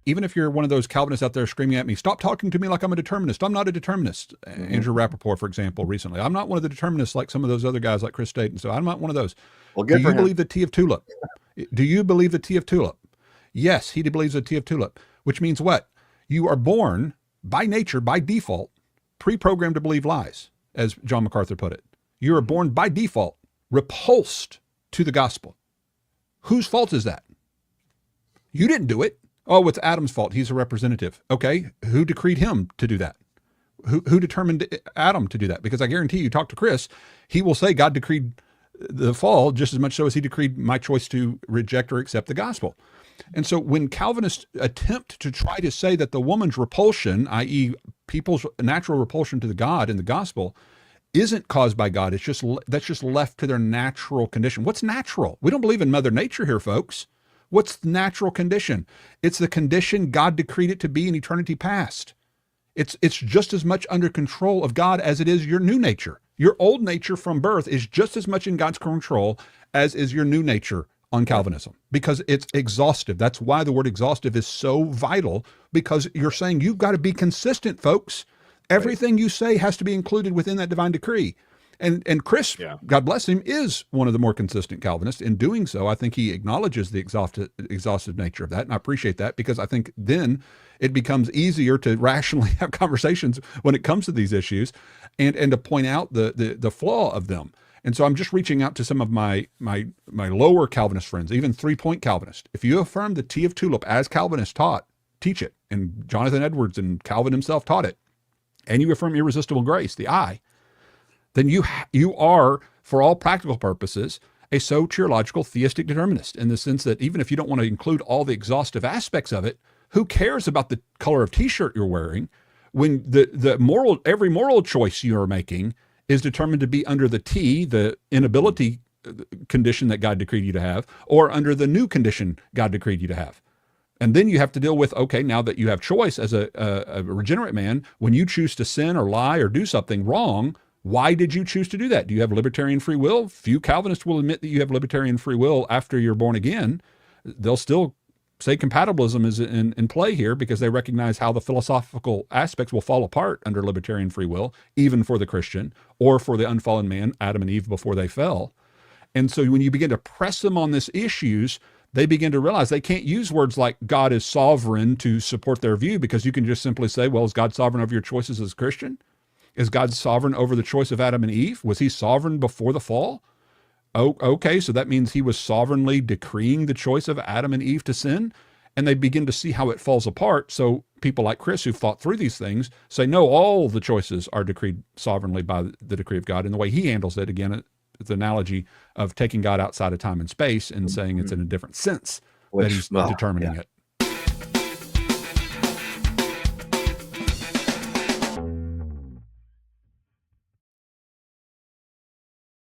Even if you're one of those Calvinists out there screaming at me, stop talking to me like I'm a determinist. I'm not a determinist. Andrew Rappaport, for example, recently. I'm not one of the determinists like some of those other guys like Chris Staten. So I'm not one of those. Well, Do good for you him. believe the T of Tulip? Do you believe the T of Tulip? Yes, he believes the T of Tulip, which means what? You are born by nature, by default, pre-programmed to believe lies, as John MacArthur put it. You are born by default, repulsed to the gospel. Whose fault is that? You didn't do it. Oh, it's Adam's fault. He's a representative. Okay, who decreed him to do that? Who determined Adam to do that? Because I guarantee you, talk to Chris, he will say God decreed the fall just as much so as he decreed my choice to reject or accept the gospel. And so when Calvinists attempt to try to say that the woman's repulsion, i.e. people's natural repulsion to the God in the gospel, isn't caused by God, that's just left to their natural condition. What's natural? We don't believe in Mother Nature here, folks. What's the natural condition? It's the condition God decreed it to be in eternity past. It's just as much under control of God as it is your new nature. Your old nature from birth is just as much in God's control as is your new nature on Calvinism, because it's exhaustive. That's why the word exhaustive is so vital, because you're saying you've got to be consistent, folks. Everything you say has to be included within that divine decree. And Chris, God bless him, is one of the more consistent Calvinists. In doing so, I think he acknowledges the exhaustive nature of that, and I appreciate that, because I think then it becomes easier to rationally have conversations when it comes to these issues, and to point out the flaw of them. And so I'm just reaching out to some of my lower Calvinist friends, even 3-point Calvinist. If you affirm the T of Tulip as Calvinists teach it, and Jonathan Edwards and Calvin himself taught it, and you affirm irresistible grace, the I, then you are, for all practical purposes, a soteriological theistic determinist, in the sense that even if you don't want to include all the exhaustive aspects of it, who cares about the color of t-shirt you're wearing when every moral choice you are making is determined to be under the T, the inability condition that God decreed you to have, or under the new condition God decreed you to have. And then you have to deal with, okay, now that you have choice as a regenerate man, when you choose to sin or lie or do something wrong, why did you choose to do that? Do you have libertarian free will? Few Calvinists will admit that you have libertarian free will after you're born again. They'll still say compatibilism is in play here, because they recognize how the philosophical aspects will fall apart under libertarian free will, even for the Christian or for the unfallen man, Adam and Eve, before they fell. And so when you begin to press them on these issues, they begin to realize they can't use words like God is sovereign to support their view, because you can just simply say, well, is God sovereign over your choices as a Christian? Is God sovereign over the choice of Adam and Eve? Was he sovereign before the fall? Oh, okay, so that means he was sovereignly decreeing the choice of Adam and Eve to sin, and they begin to see how it falls apart. So people like Chris, who've thought through these things, say, no, all the choices are decreed sovereignly by the decree of God. And the way he handles it, again, it's the analogy of taking God outside of time and space and saying it's in a different sense that he's determining it.